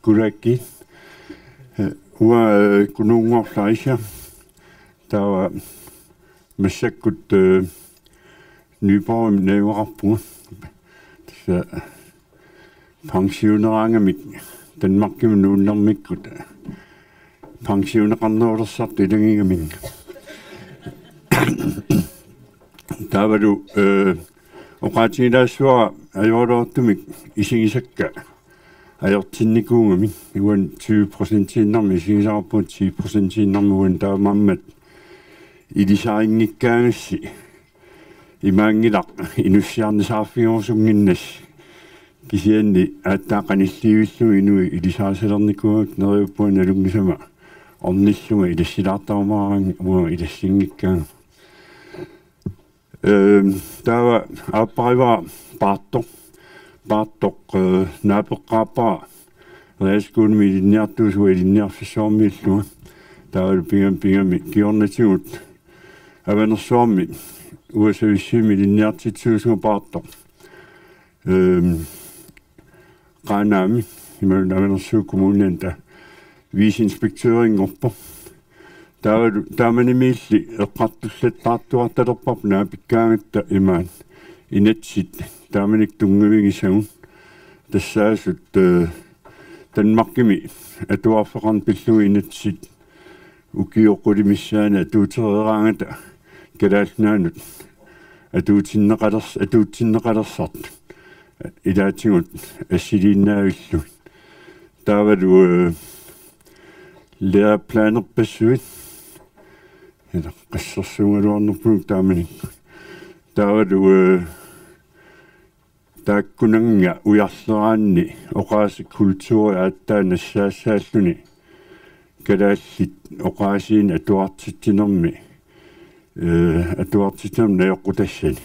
kulaki ua kunungorlaisia tawa massakkut Nyborg nævnrappunga så pensionerangamik Danmarkkim nuunnermikkut pensioneqarnerulersart ilangigaming taavalu oqaatigilaassuara ajorluortumik isigisakka ajortinnikuungami iwan 20% isigisarappuut 10% uan taamammat ilisaaringikkaangassi imaangilaq inussiarnisaafiorsunginnas kisianni aattaaqanilliuillu inui ilisaasalernikuak neriuppuan alungisama ornissuga ilassilaartaumaarangi ua ilassingikkaan taava aappariva paattoq naapeqqaappaa reaskuunmi ilinniartuusua ilinniarfissoormiilluga taavalu pingami kiornatigut avanersuarmi uasavissimi ilinniartitsuusuga paattoq qaanaami imalun avanersuu kommunanta viisinspektøringorpo taamanimiilli eqqartullattartuartalerpap naapikkaangatta imaan inatsit taamanik tungavigisagun tassaasut Danmarkimi atuarfeqarn pillugi inatsit ukioqqulimissaana atuutereraangata kalaalnaanut atuutsinneqalersart ilaatigut assiliinnaavillu taavalu lærerplanerpassuit eller qassersuungaluarnerpuluk taamanik taavalu taakkunanga ujarleraanni oqaasi kultuuri aattaanassaassааллуни kalaallit oqaasiin atuartitsinermi atuartitnermi najoqqutassani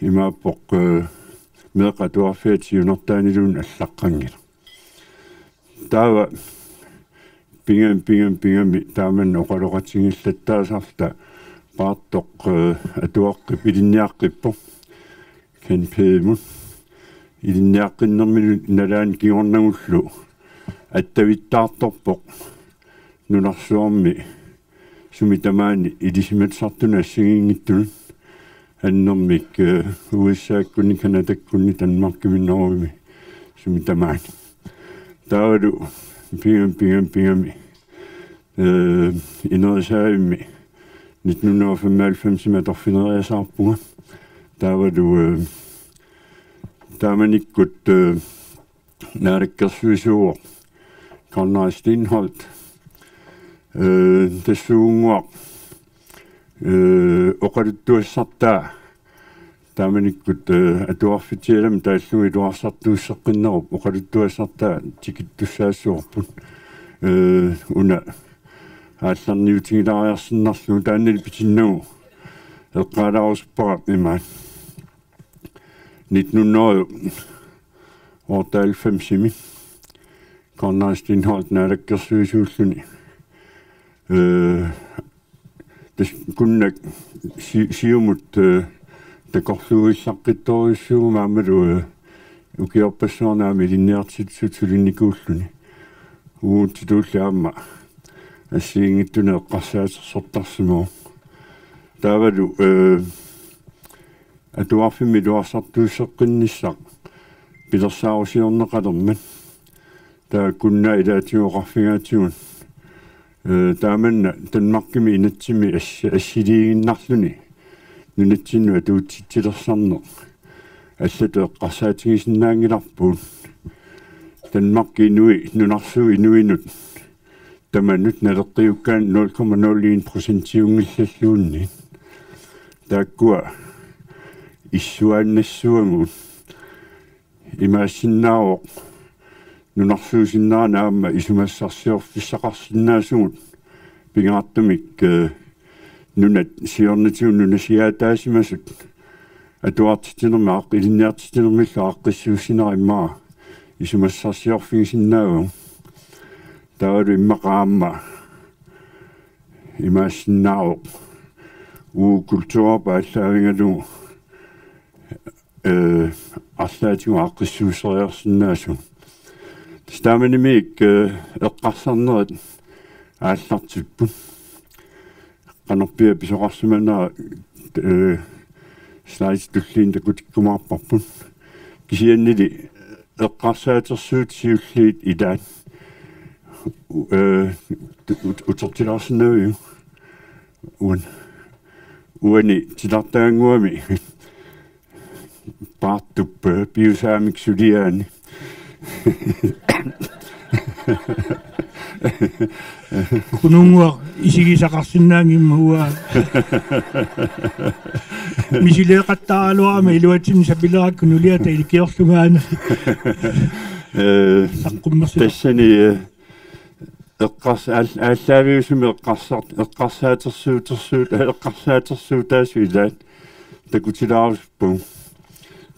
imaappoq meeqatuarfiatiunertaaniluun allaqqangila taava pingami taamanna oqaloqatigillataasaarta paattoq atuaqqip ilinniaqqippo kanpeemun ilinniaqqinnermilu nalaan kiornagullu attavittartorpoq nunarsuarmi sumitamaani ilisimatsartuna assingiingittulun annermik USA-kunni Kanadakkunni Danmarkkiminneruvimi sumitamaani taavalu pingami inerisaavimmi 1995 atorfineriasaarpunga taavalu taamanikkut naalakkersuisuuq Conrad Steenholdt tassuunguaq oqaluttuassartaa taamanikkut atuarfitialam taallugi luarsartuusseqqinnerup oqaluttuassartaa tikittussaassuorput una аалларниутигилариарсиннарлу тааннали питиннагу эққалаарусуппара имаат 1998 Conrad Steenholdt naalakkersuisuulluni тас куннак сиумут такорлуиллаққитториуссуугу маамалу укиорпассуарнаами линниартитсутулинникууллуни уутитууллаама ассиингиттуне эққарсаатерсортарсимоо таавалу атуарфимми луарсартууссеққинниссақ пилерсаарусиорнеқалермат таа кунна илаатиуоқарфигаатигун тааманна Danmarkimi инатсими ассилиигиннарлуни нунатсинну атуутситсилерсарнеқ аллату эққарсаатигисиннаангиларпуут Danmarkki инуи нунарсуу инуинут таманут налеққиуккаан 0,01% унгиллаллуунни тааккуа иссуааннассуамут имаассиннаавоқ нунарсуусиннаранаама исумассарсиорфиссақарсиннаасугут пингаартумик нунат сиорнатиун нунасиаатаасимасут атуартитинерма аққилинниартитинермилла аққиссуусинериммаа исумассарсиорфигисиннааву таавалу иммақаама имаассиннаавоқ уу культуурпа аллаавингалу арлаатигу аққиссуусериарсинаасу استعمل ميك القصنات عاللاتيبون قنبيه بسرعه سلايس تلين تكوت كمابون كيسيني القصات سيوليت إدان وتطلعنا وني تلاتانغومي باتوب بيوسامك سودياني kunungwa isigi saqarsinnaangim huwa misileeqattaaloama iluatin sapilerakkunuliata ilikiorlugaana тассани эққарс ааллаавиусуми эққарсаатерсуутаасуилаат такутилаарспу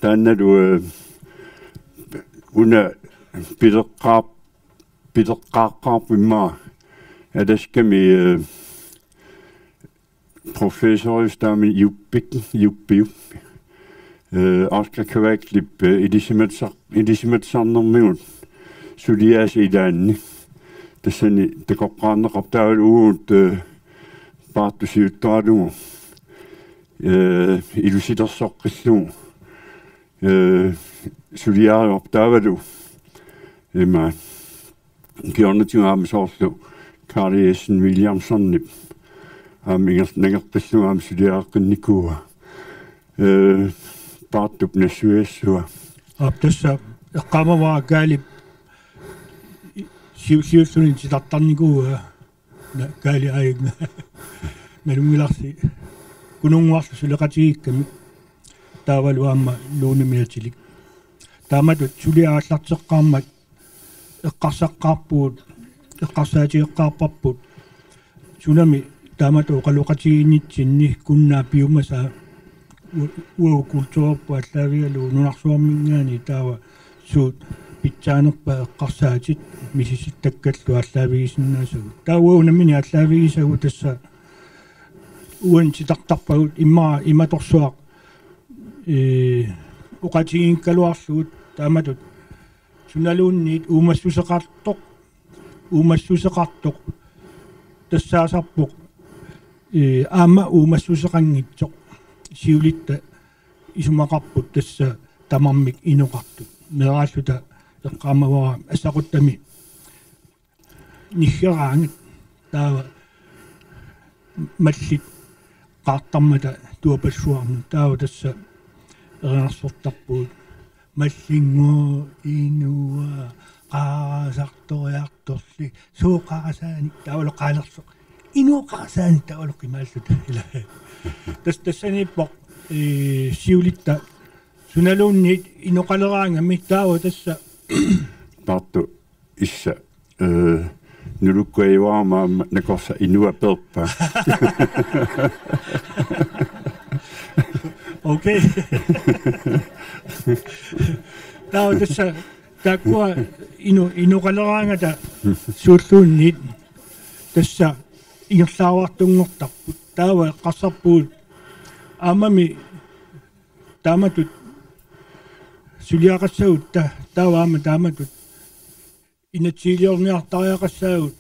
таанналу уна пилеққааққарпимма адасками профессористаами юппиу Oscar Kvæklip idisimatsarnermigut sulias idaanni tassani takoqqaarneqartaavul uut paartusiuttaralugu ilusitersoqqillugu suliariortaavalu ima kiornatigaamisoorlu Carly Essen Williamsonnip aaminger suliaaqqinnikuuga paartup nassuassua aptassa eqqamavaa kaalip siulluni titartarnikuuga kaali aigna nalungilarsi kununguarlu suleqatigikkami taavaluaamma luunimiatilik taamatut suliaаллартеққармат эққарсаққарпуут эққарсаатиеққарпарпут сунами таамату оқалуқатигинитсинни куннаа пиумаса уо культуурпу аллаавигалу нунарсуармингаани таава суут питсаанерпа эққарсаатит мисиситтаккаллу аллаавигисиннаасагу таауа намини аллаавигисагу тасса уан ситартарпагут иматорсуақ оқатигинккалуарлуут тааматут суналуунниит уумассусеқартоқ тассаасарпоқ аама уумассусеқангитсоқ сиулитта исумақарпут тасса тамармик иноқартут мерааллута эққаамавара ассақуттами ниххераангит таава маллит qaartarmata tuapassuarnu taava tassa ernersortarpuut маллингоо инуа qaasartoriartorli suuqarasaani taavaloqaalerso inuoqarasaani taavaloqimaalluta ila тассаниппоқ сиулитта суналуунниит иноқалераангамми таава тасса таарту исса нулуккуайваама накорса инуаперпа окей таава тасса таккуа иноқалераангата сууллуунниит тасса ингерлаавартунгортарпут таава эққарсарпуут аамами тааматут сулиақассагут тааваама тааматут инатсиилиорниартариақассаагут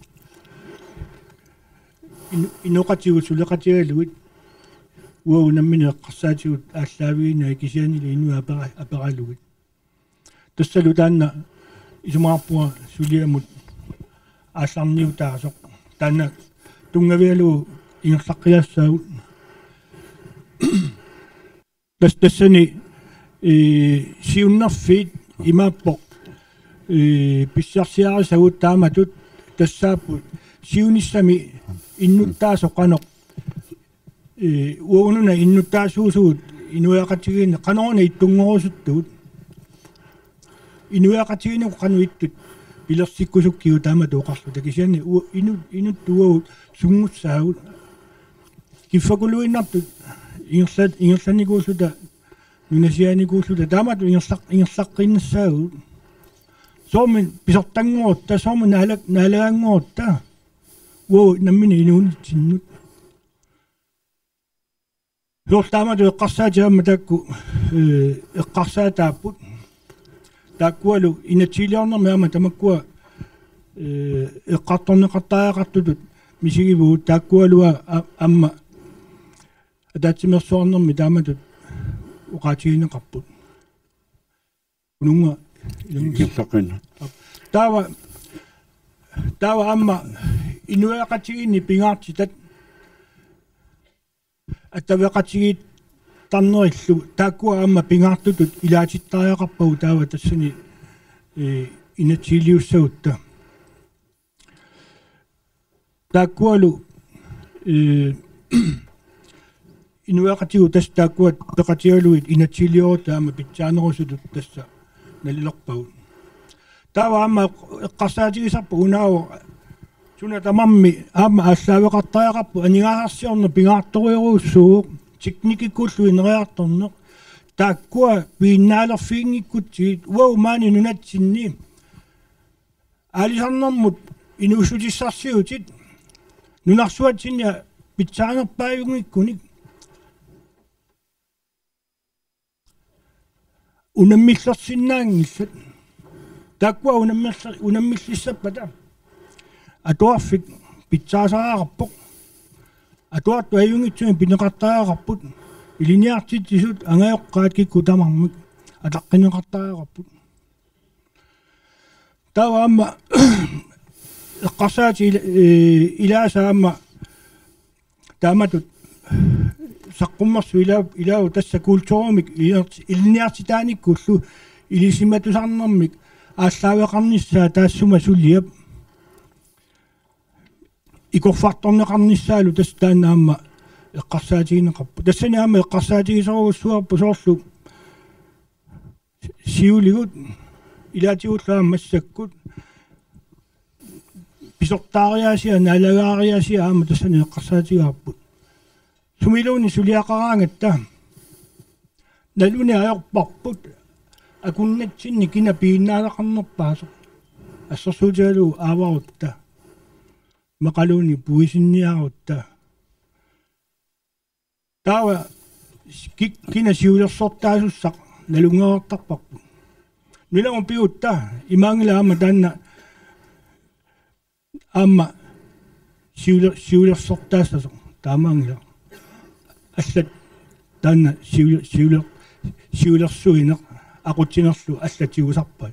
иноқатигут сулеқатигалугит уау наммини эққарсаатигут ааллаавигина кисианили инуа апералугит тассалу таанна исумаарпуа сулиамут аалларниутаасоқ таанна тунгавиалу ингерлаққиассаагут тассани сиуннарфит имааппоқ писсарсиарисагут тааматут тассааппут сиуниссами иннуттаасоқаноқ уунуна иннуттаасуусуут инуяақатигиинне қанорна иттунгорусуттугут инуяақатигинеқ қануиттут пилерсиккусуккиу таамату оқарлу такисианни инуттуагут сунгуссаагут киффакулуиннартут ингерланикууллута нунасианикууллута таамату ингерлаққиннассаагут сомин писортангоотта сомин наалаангоотта уо наммини инуунитсиннут хортаамату эққарсаатиамма такку эққарсаатааппут таккуалу инатсилиарнерми ама тамаккуа эққартарнеқартаақартутут мисигивуу тааккуалуа амма атаатсимерсуарнэрми тааматут уқаатигинеқарпут унунга Илсақин. таава амма инуяқатигини пингаартитат аттавеқатигит таннериллу тааккуа амма пингаартутут илаатиттариақарпагу таава тассани инатсилиуссагутта тааккуалу инуяқатигу тас тааккуат пеқатигалуит инатсилиорут аама питсаанерусутут тасса налилерпагу таава амма эққарсаатигисарпу унаау суна тамамми аама ааллаавеқартариақарпу анигаарсиорна пингаарториоруussuu teknikikkullu ineriartorneq taakkua piinnaalefiingikkutsiit uau maani nunatsinni aalisarnermut inuusutissarsiutit nunarsuatsinnia pitsaanerpaajungikkunik unammillersinnaangillat taakkua unammillissapata atuarfik pitsaasaraaqarpoq atuartu ajungitsumi pineqartaaaqarput iliniartitsisut angajoqqaat kikku tamarmik ataqqineqartaaaqarput tawa amma eqqarsaati ilaasa amma taamatut saqqummersu ilaavu tassa kulturumik iliniartitaanikkullu ilisimatusarnermik аассаавеқарнissaa таассума сулиап икорфарторнеқарнissaалу тас таанаама эққарсаатигинеқарпу тассанаама эққарсаатигисоруссуарпу соорлу сиулигут илаатигуллаа массаккут писортаариасиа налагаариасиа аама тассана эққарсаатигаарпут сумилууни сулиақараангатта налуни аёрпарпут акуннатсинни кина пииннаалақарнерпаасо ассерсуутигалу ааварутта мақалууни пуисинниарутта таава кина сиулерсортаасуссақ налунгеэртарпарпу нилагун пиутта имаангила аама таанна аама сиулерсортаассасо таамаангила аллат таанна сиулерсуинеқ aqutsinерлу аллатигусарпат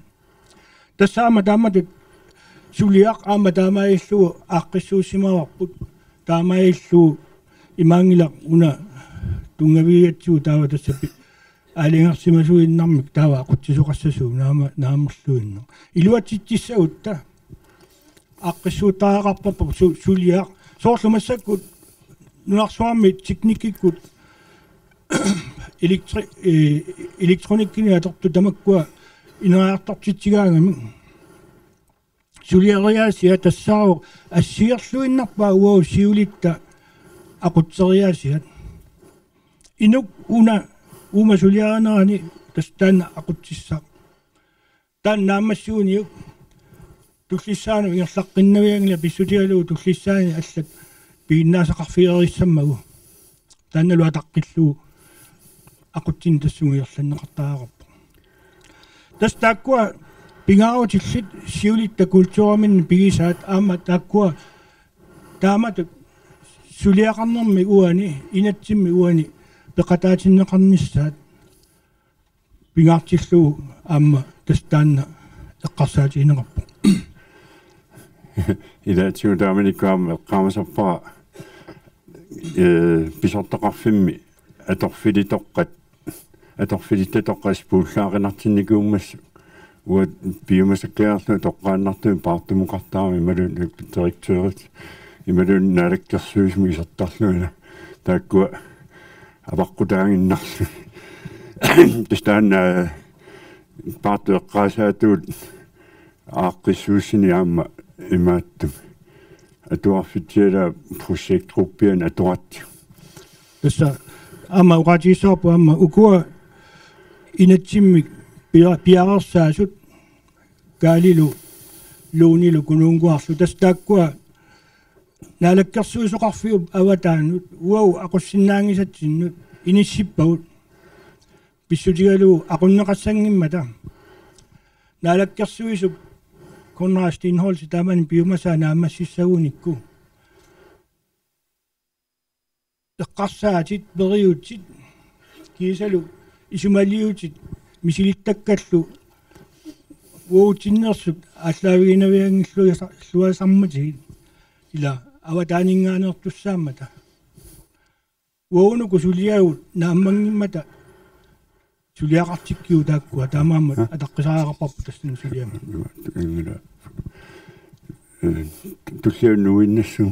тассаама тааматут сулиақ аама таамаиллуу ааққиссууссимаварпут таамаиллуу имаангила уна тунгавиатсуу таава тассапи аалингерсимасуиннармик таава aqutsisuqassasuu наамерлуинне илуатситсissagutta ааққиссуутаақарпаппу сулиақ соорлумассаккут нунарсуарми техникиккут электрониккини аторту тамаккуа инериартортитсигаангами сулиариаасиа тассаару ассиерлуиннарпаа уау сиулитта aqutсериаасиат инук ума сулиаанерани тастаана aqutсиссаа таан наамассууниук туллиссаану ингерлаққиннавиангила писсутигалуу туллиссаани аллат пииннаасақарфиериссаммагу таанналу атаққиллуу aqutsin тассунгиерланнеқартаагорпо тас тааккуа пингаарутиллит сиулитта культурамин пигисаат аама тааккуа тааматут сулиақарнерми уани инатсимми уани пеқатаатиннеқарниссаат пингаартиллуу аама тастаанна эққарсаатигинеқарпо илаатиутааманикуама эққаамасарпара писортоқарфимми аторфилитоққат аторфилиттатоққас пууллаақинартинникууммассу уат биомасаккаарлу тоққааннартуми партумуқартаарми малун директørит ималун налаккерсуисми исертарлуина тааккуа аваққутаангиннарлу тастаана партуэққаасаатуут ааққиссууссини аама имааттум атуарфитсиала проектгруппиан атуарти тасса аама уqaatigissoorpu аама укуа инатсиммик пиарерсаасут каалилу луунилу кунуунгуарлу тастааккуа наалаккерсуисоқарфиуп аватаанут уау ақуссиннаангисатсиннут иниссиппагут писсутигалуу ақуннеқассангиммата наалаккерсуисуп konraastinholsi taman biomasana amassissagunikku eqqarsaatit beriutit kiisalu isumaliutit misilittakkallu уутиннерсут аллаавигинавиангиллуасармати ила аватаанингааneertussaamata уунуку сулиагут нааммангиммата сулиақартиккиу тааккуа таамааммат атаққисааақарпарпу тассину сулиама туллиуннуиннассу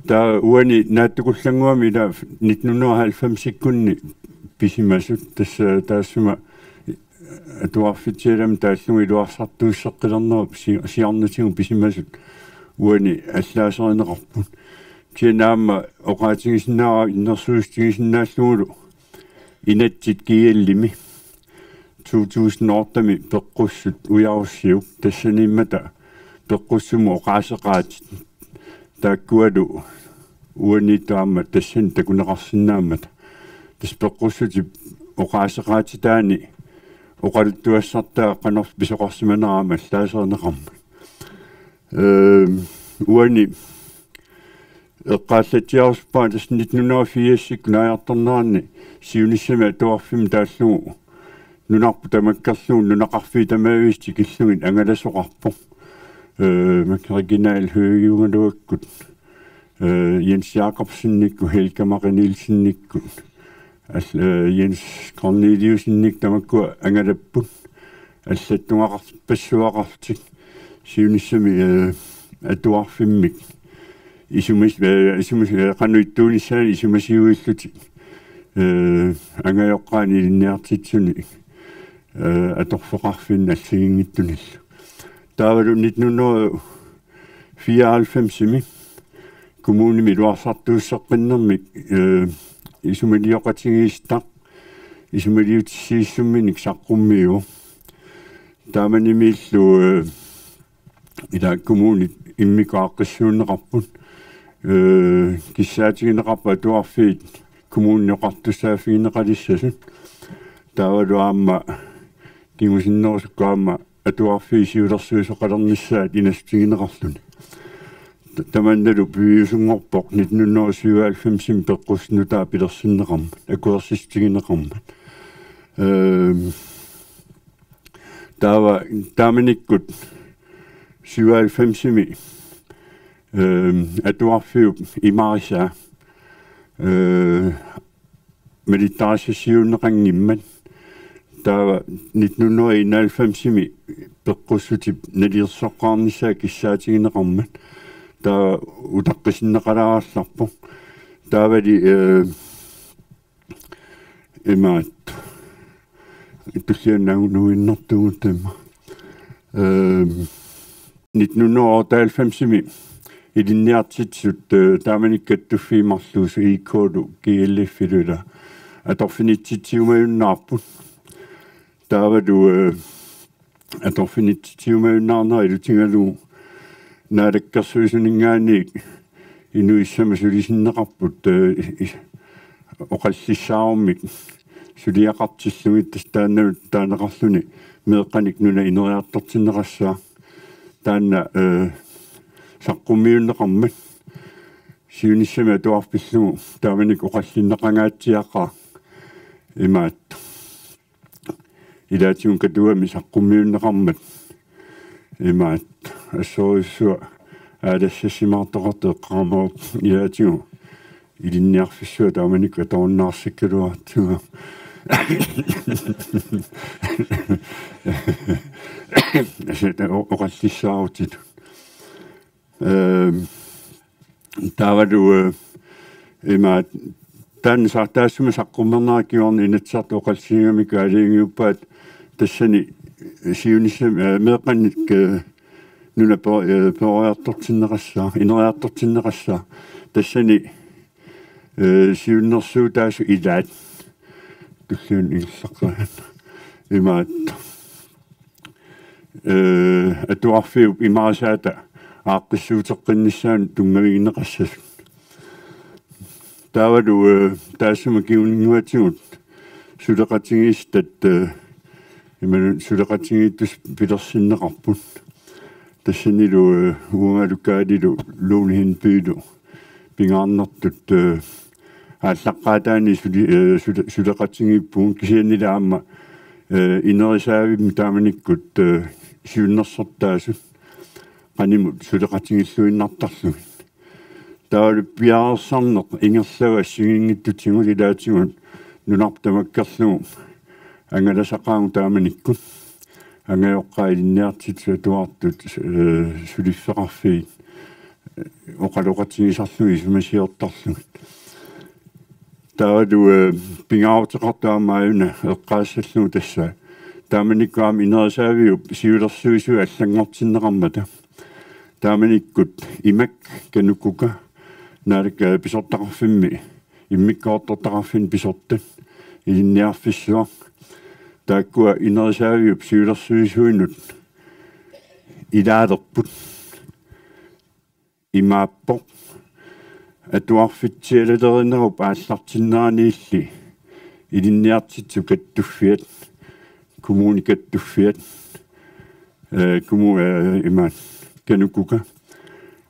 таа уани нааттукуллангуами ила 1990 писимасут тасса таассума атуарфитсиалам тааллуги илуарсартууссеққилернеру сиарнутигу писимасут уани аллаасеринеқарпут тинаама оqaатигисиннаара иннерсуустигисиннааллугулу инатсит киаллими 2008-ми пеққуссут уяруссиук тассаниммата пеққуссуму оqaасеқаатит тааккуалу уани таама тассан такунеқарсинаамата тас пеққуссути оqaасеқаатитаани оқалуттуассартаа қанорс писоқарсиманераама аллаасернеқарма уани эққааллатиаруспаа тас 1980-сик наярторнеранни сиуниссами атуарфим тааллугу нунарпу тамаккарлугу нунақарфи тамаависти киллугит ангаласоқарпо макригинаал høgiungaluakkut Jens Jakobsennikku Helga Marinilsennikkut Jens Corneliusennik tamakkua angalapput аллаттунгақарпассуақарtik сиунissami атуарфиммик исумис қануиттуунissaани исумасиуиллути ангайоққаани линниартитсуни аторфоқарфинна аллигингиттунилла таавалу 1994-ми kommunimi luarsartuussаққиннэрмик исумалиоқатигиистақ исумалиутиссииссумминик саққуммиу тааманимииллу ила коммуни иммикааққиссуунеқарпут киссаатигинеқарпа туарфиит коммуниоқартуссаафигинеқалиссасут таавалуаама кимусиннерусуккаама атуарфиисиулерсуисоқалерниссаат инастигинеқарлуни таманналу пиусунгорпоқ 1997-сим пеққуснутаа пилерсиннеқарма акуерсистигинеқарма тааманиккут 97-сими атуарфиуп имариса медитаасиссиуннеқангиммат таава 1991-сими пеққуссутип налиерсоққарнissaа киссаатигинеқармат таа утаққисиннеқалараалларпо таавали имаат итусианнаагунуиннэртугут тама 1990-ми илинниартитсут тааманиккаттуффиимарлуусу иккоолу киэллиффилула аторфинитситсиумаюннаарпут таавалу аторфинитсиумаюннаарнера илутингалу наалаккерсуисунингаани инуиссама сулисиннеқарпут оқаллиссааруммик сулиақартиллугит тастааннавут таанеқарлуни меэққаник нуна инериартортиннеқассаа таанна саққуммиуннеқармат сиуниссама туарпиллугу тааманик оқаллиннеқангаатсиақаа имаат илаатиун катуами саққуммиуннеқармат имаат ассориссуа аалассасимаартоқартеққармаа илаатиу илинниарфиссуа тааманик аторнаарсиккалуартуга оқаллиссаарутит таавалу имаат таан сартаассума саққуммернараккиорни инатсарту оқалсигамика алингиуппаат тассани сиунissam меэққанник нуна поориартортиннеқассаа инериартортиннеқассаа тассани сиуннерсуу таасу илаат туллуун иллаққаат имаат атуарфиуп имарасаата ааққиссуутеққиннissaан тунгавигинеқассасут таавалу таассума киунингуатигут сулеқатигистат иман сулеқатигиттус пилерсиннеқарпут тассанилу уунгалуккаалилу луунихин пиилу пингаарнартут ааллаққаатаани сулеқатсигиппуун кисианнилаама инерисаавимми тааманиккут сиуннерсортаасут qaнимут сулеқатсигиллуиннартарлугит таалу пиаарсарнеқ ингерлава сигингиттут сигулилаатигун нунартамаккерлугу ангаласақаангу тааманиккут ангаёққаа илинниартит туартут сулиффеқарфиит оқалоқатсигисарлуги сумасиортарлугит таалу пингааутеқартаамааюна эққаассаллугу тасса тааманиккуам инерисаавиуп сиулерсуисуа аллангортиннеқармата тааманиккут имак кануккука наалика писортақарфимми иммиккаортортақарфин писортат илинниарфиссуа тааккуа инерисаавиуп сиулерсуисуинут илаалерпут имааппо атуарфитсиалалеринеруп ааллартиннааниилли илинниартитсу каттуффиат коммуникаттуффиат имаат кануккука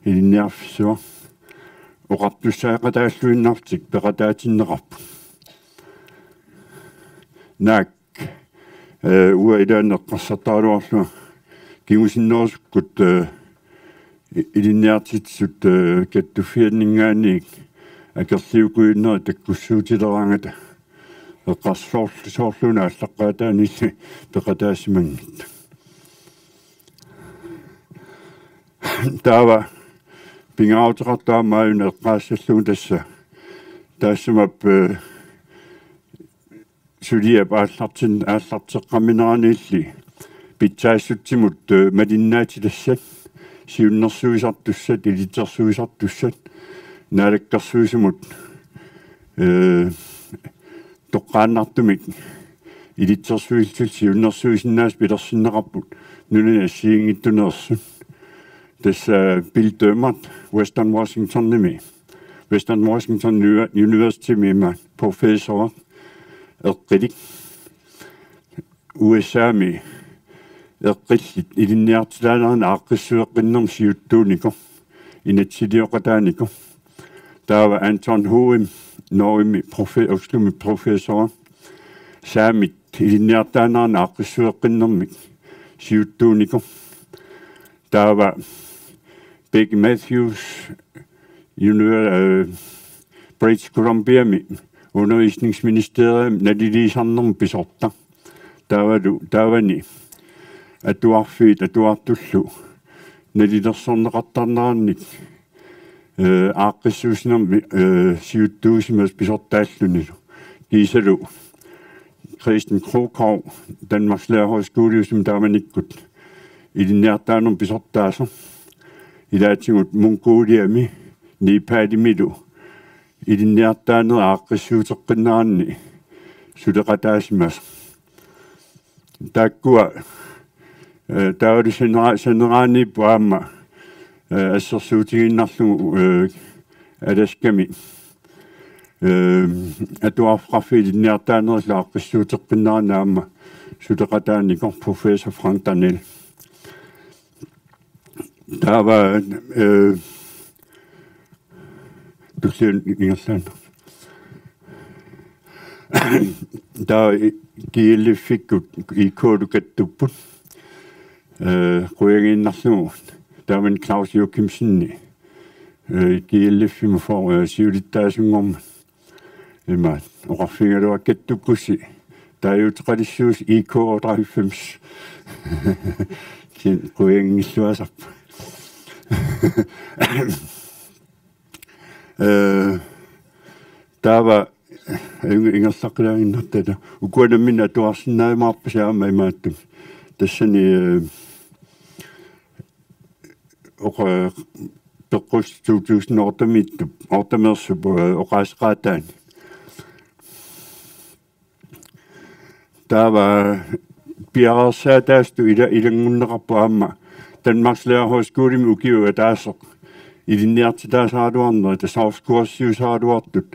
илинниарфиссуа оқартуссаақатааллуиннартик пеқатаатиннеқарпу наак уаилаанеққарсартаалуарлуа кигусиннерусуккут илинниартитсут каттуффианнингаанник акерлиукуиннери таккуссуутилераангата эққарсоорлуна аллаққаатаанилли пеқатаасимангит таава пингааутеқартаамааюна эққаассаллугу тасса таассамап сулиап ааллартеққаминераниилли питсаассутсимут малиннаати тассат сиуннерсуисартуссат илитерсуисартуссат наалаккарсуисимут тоққааннартумик илитерсуисил сиуннерсуисиннаас пилерсиннеқарпут нунина сиингиттунеерсут тасса билдømmert Western Washington ними Western Washington University мима профессор эққилик USA-ми эққиллит илинниартилаанерна ааққиссуеққиннерм сиуттуунико инатсилиоқатаанико таава Anton Hoem ноими профессор саамит илинниартаанерна ааққиссуеққиннермик сиуттуунико таава Big Matthews British Columbia ми Undervisningsministerium налилисарнерм писорта таавани атуарфиит атуартуллу налилерсорнеқартарнеранник ааққиссуусинерми сиуттуусимас писортааллунилу кисалу Christian Kroghav Danmarks Lærerhøjskole som тааманиккут илинниартаанерм писортаасо илаатигут Mongoliami Nepalимилу илинниартаанер ааққиссуутеққиннаранни сулеқатаасимас тааккуа таалисенераани паама ассерсуутигиннарлугу аласками атуарфрафи илинниартаанерла ааққиссуутеққиннаранаама сулеқатааникор профессор Frank Danell таава туллиан ингерлаан таа кииллиффиккут икоолукаттуппут куягиннарлугу тааман Claus Jochimsenни кииллиффима фор сиулиттаасунгорма има оқарфингалуаккаттуккусси тааюутеқалиссуус ИК-93 кин куягингиллуасарпа таава ингерлаққилаагиннартата укуанаммина туарсинаамаарпасаама имаатту тассани оқа пеққус 2008 ортамерсуп оқаасеқаатаани таава пиарсаатаасту илангуннеқарпаама Danmarks Lærerhøjskole ugiver taasaq илинниартитаасааруарнери тасаарскуассиусааруартут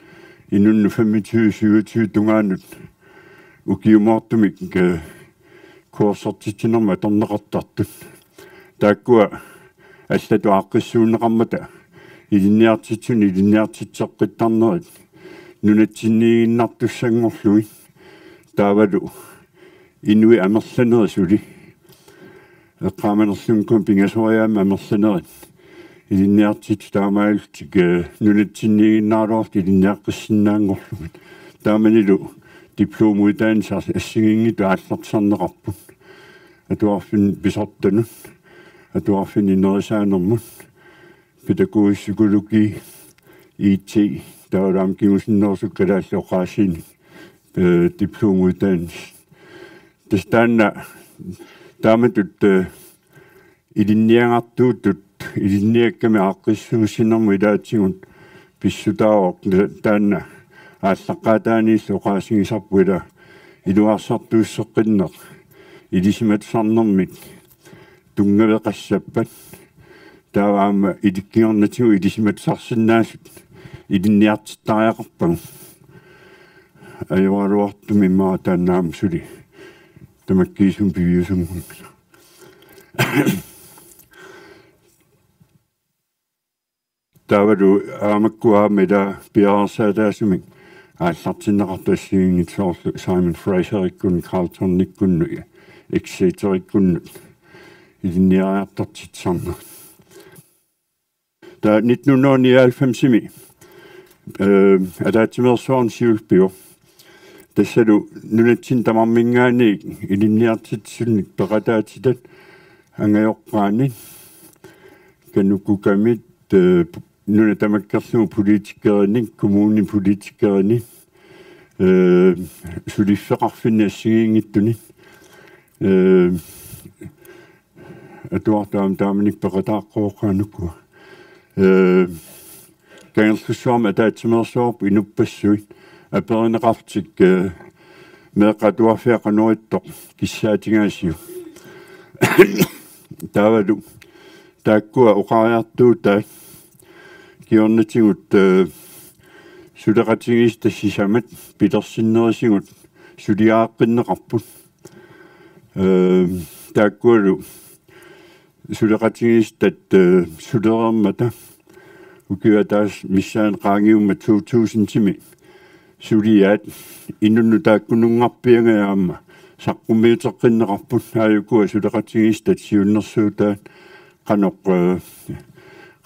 инунну 25-27 тунгаанут укиумаартумик куорсортитинерма торнеқартартут тааккуа аллату аққиссуунеқармата илинниартитсуни илинниартитсеққиттарнерит нунатсиннииннартуссангорлуи таавалу инуи амерланерисули эққааманерлункун пингасориаама амерланерит илинниартит таамаалтик нунатсиннииннаалуарт илинниаққиссиннаангорлугит тааманилу дипломуитаансар ассигингиту ааллартсарнеқарпут атуарфин писортанут атуарфин инерисаанермут педагогиссукулуки IT таалаам кимусиннерсук калааллоқаасини дипломуитаанс тастанна тааматут илинниангартуутут илинниакками аққиссуусиннэрму илаатсигун писсутаавоқ таанна ааллаққаатаанииллу оқаасигисарпуила илуарсартууссеққиннеқ илисиматсарнэрмик тунгавеқассаппат тааваама иликкиорнатигу илисиматсарсиннаасут илинниартиттариақарпагу аюаруартуми маа тааннаам сули тамаккиисум пивиусумгун таавалу аамаккуаамила пиарсаатаасумик ааллартиннеқартассигингитсоорлу Simon Fraser-иккун Carlton-никкунну Exeter-иккунну илинниариартартитсарна та 1999-ми атаатимерсуарн сиулпиу тассалу нунатсин тамармингаани илинниартитсунник пеқатаатитат ангайоққаани кануккукамит нуна тамаккерлугу политиккеринник коммуни политиккеринник сулиффеқарфиннассигингиттуни атуартаам тааманик пеқатааққоққаанукку кангерлуссуарма таатсимерсуарпу инуппассуит аперинеқартик меқатуафиақануиттоқ киссаатингаасиу таавалу тааккуа оқариартуутаа киорнатигут сулеқатигис тассисамат питерсиннерисигут сулиааққиннеқарпут тааккуалу сулеқатигис тат сулерермата укиатаас миссаан qaangiumma 2000-тими сулиаат иннунну тааккунунгарпиангаама саққуммиутеққиннеқарпут ааюкуа сулеқатигис тат сиуннерсуутаат qanuq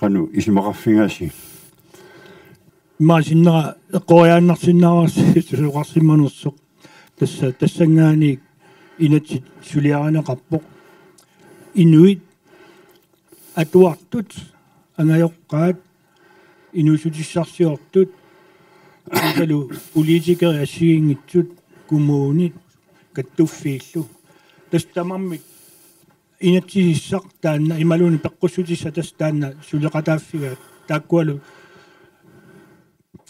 qanu ismaqarfingaasi маасиннера эққориааннарсиннаарси сулеқарсимманерсоқ тассангаани инатсит сулиаранеқарпоқ инуит атуартут ангайоққаат инусутиссарсиортут алу политикери ассигингитсут кумуунит каттуффииллу тастамармик инатсиссақ таанна ималуни пеққуссутисса тастаанна сулеқатааффига тааккуалу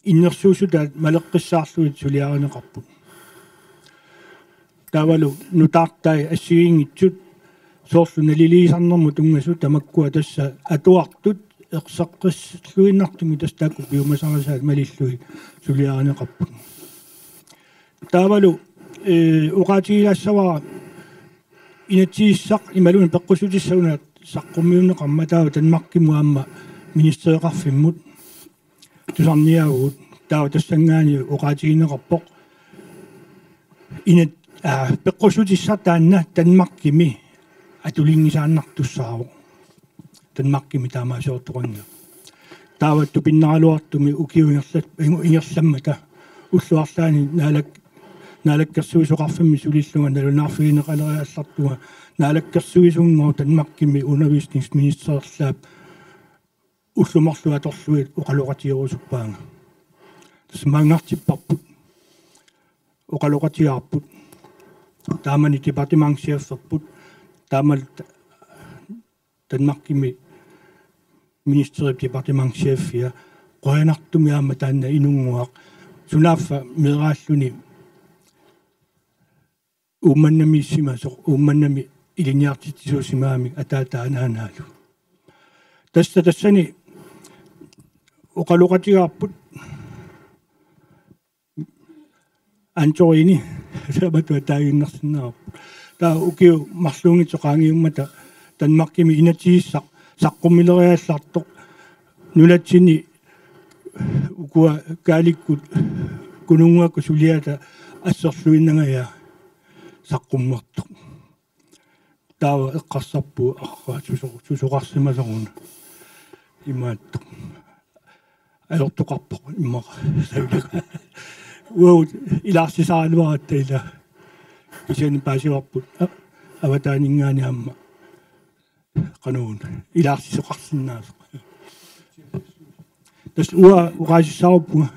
иннерсуусутаат малеққиссаарлуит сулиаранеқарпут таавалу нутаартай ассигингитсут соорлуна лилисарнэрму тунгасу тамаккуа тасса атуартут эқсаққиссуиннартуми тастаакку пиумасарасаат малиллуи сулиаранеқарпут таавалу уқаатигилаассавара инатсииссақ ималуна пеққусутиссаунаат саққуммиунеқарма таава танмаркимуаама министериқарфиммут тусарниаагут таава тассангаани уқаатигинеқарпоқ инат пеққусутиссар таанна танмаркими атулингисааннартуссаару танмаркими таамаасиортоқанга тааватту пиннаралуартуми укиунгерлат ингерламмата уллуарлаани наалаккерсуисоқарфимми сулиллунга налунаарфигинеқалериаллартуга наалаккерсуисунгоо танмаркими унависнингсминистерерлаап уллумарлуа торлуит оқалоқатиерусуппаанга тасмаангартиппарпут оқалоқатиаарпут таамани департиментсиафферпут таамал танмаркими министери департиментсиаффиа qoyanartumiaama taanna inunguaq sunaafa meeraalluni ummannami simasoq ummannami iliniartitisuusimaamik ataataanaanaalu tassani oqaluqatigaarput antorini sabatu taaginnersinnaarput taa ukiu marluungitoqaangiummata танмаркими инатииссақ саққуммилериаллартоқ нулатсини укуа кааликкут кунунгуакку сулиата ассерлуиннагая саққуммертоқ таава эққарсарпу арра сусоқарсимасоруна имааттоқ аёртоқарпоқ иммаqa савилаку уау илаарсисааluaраtta ила исани паасиварпут аватаанингаани амма qanun илаарсисоқарсинаасо тас уа ураасиссаарпуга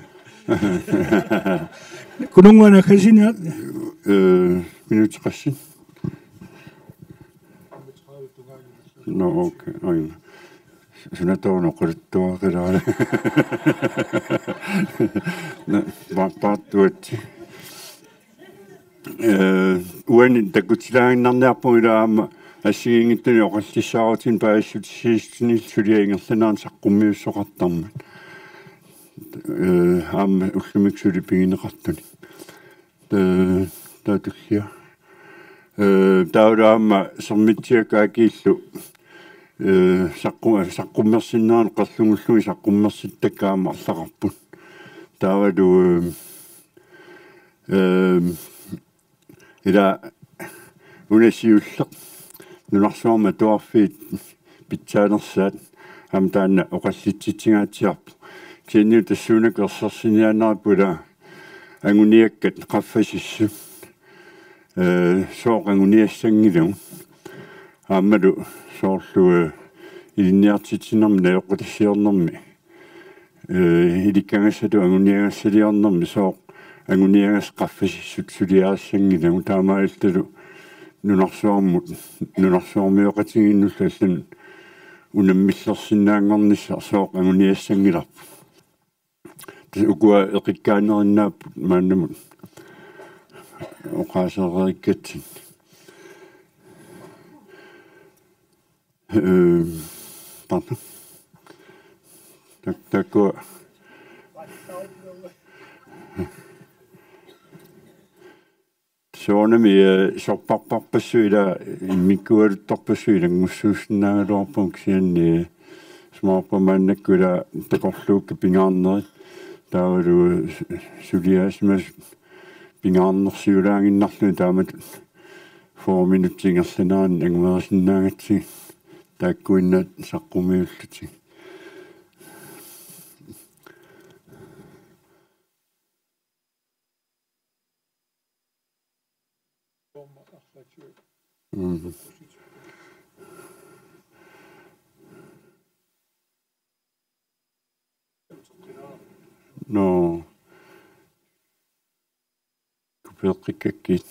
кунунгуана хасина минутеқарсин no okay ой сунатоно қорттуақилаала пааттуат уани такутилаагиннарниарпугилаама ассигингиттани оқаллиссааруутин паассутиссиистини сулиаингерланаан саққуммиуссоқартармат аама уллумиксули пигинеқартуни таатуллиа таулаама сэрмитсиакаакииллу саққуммерсиннаан қерлунгуллуи саққуммерситтаккаама арлақарпут таавалу ила унасиуллеқ нунарсуарма туарфиит питсаалерсаат амтаана оқаллитситсигаатсиарпу кианниу тассуунак ерсерсиниаанерпула ангуниаккат қаффасиссу сооқангуниассангилу аамалу соорлу илинниартитсинерми наёққутассиорнэрми иликкагассату ангуниагассалиорнэрми сооқ ангуниагас қаффасиссут сулиаассангилу таамаалталу нунарсуармиоқатигиннуллаллан унаммиллерсинаангорнисса сооқ ангуниассангиларпу укуа эқиккаанериннааппут мааннамут оқаасеериккатсин пата такко соонами сорпарпарпассуила иммиккуалуттарпассуилангуссууснаагалуарпун кисианни смаарпамааннаккула такорлуукка пингаарнери таавалу сулиаасмас пингаарнерсиулаангиннарлу таамат 4 минутсингерланаан ангумерсинаагатси тааккуиннаат саққумиуллути no kupeqqikkakkiit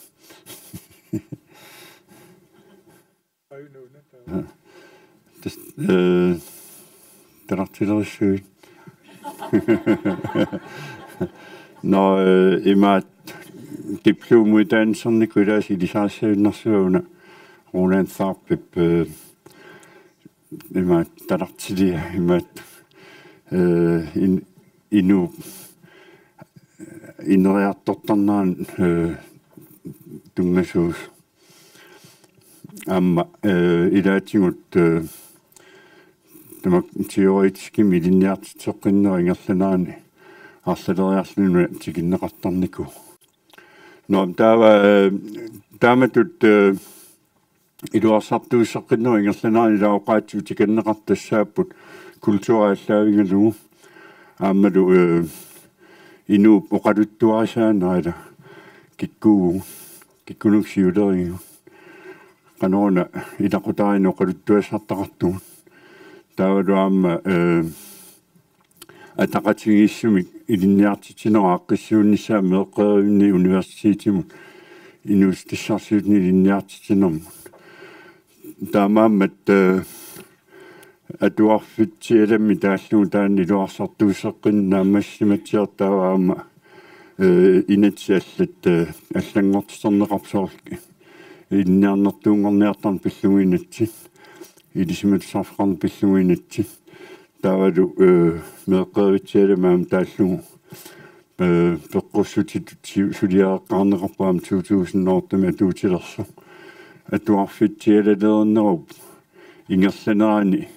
тарартилерissуит но имаат дипломуитаансернику илаас илисаассауннэрсуауна рулаан саарпип имаат талартилия имаат ину инериарторторнаан тунгасуус амма илаатингут тамак теоретически милинниартитсоққиннерингерланаани арлалериарлуна тикиннеқартарнику но тааматут илуарсартуиссоққиннерингерланаани лаоқаатсу тиканнеқартассааппут культурааллаавингалугу аамалу ину оқалуттуарисаанаала киккунуксиулеригу канона илақутаарину оқалуттуассартақартугут таавалуаама атақатигиссуми илинниартитинерааққиссууннissaа меэққеривинни университетимут инуустиссарсуутни илинниартитинермут таамааммат атуарфитсиаламми тааллуу таанни луарсартуусеққиннаа массиматсиартааваама инатсиаллат аллангортисернеқарсоорки инниарнертуунгорниартарн пиллугинатсит илисиматсарфарн пиллугинатсит таавалу меэққеривитсиаламаам тааллугу пеққуссутит сулиааққарнеқарпаам 2000 туутилерсо атуарфитсиалалернеруп ингерланерани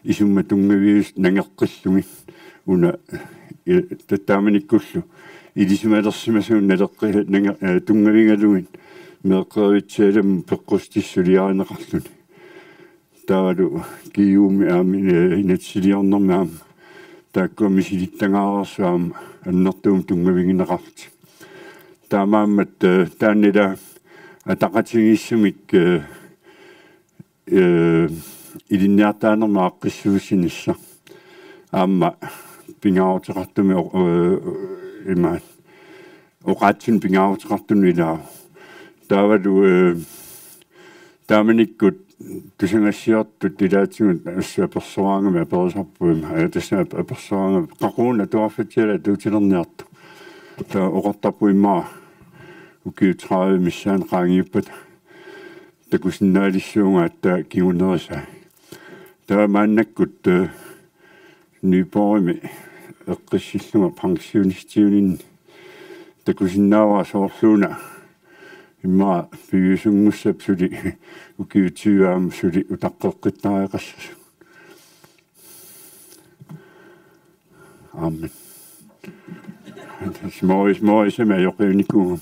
исумма тунгавиус нангеққиллуги уна таттааманиккуллу илисималерсимасуун налеққи нанга тунгавингалугин меэққеривитсиалам пеққустиссулиаринеқарлуни таалу киуми аами инатсилиарнэрми аама тааккуами силиттангаарсуаама аннертуум тунгавигинеқарти таамааммат тааннила атақатигиссумик илинниартаанерма аққиссуусинисса аама пингааутеқартуми имаат оқаатсин пингааутеқартуми илаа таавалу тааманиккут тусангассиартут илаатсигут ассуа персораангами аперисарпуима тасна персораанга қақуна туарфатиала туутилерниарту та оқартарпуимаа укиутрааве миссаан qaangiuppat такусиннаалиссуунга атта кигунериса таамааннаккут нипорими эққиссиллунга пансионистиунин такусиннаава соорлууна имма пиусунгуссап сули укиутиуаам сули утаққеққиттариақассасу аамен смоис моисема йоқиуникуунга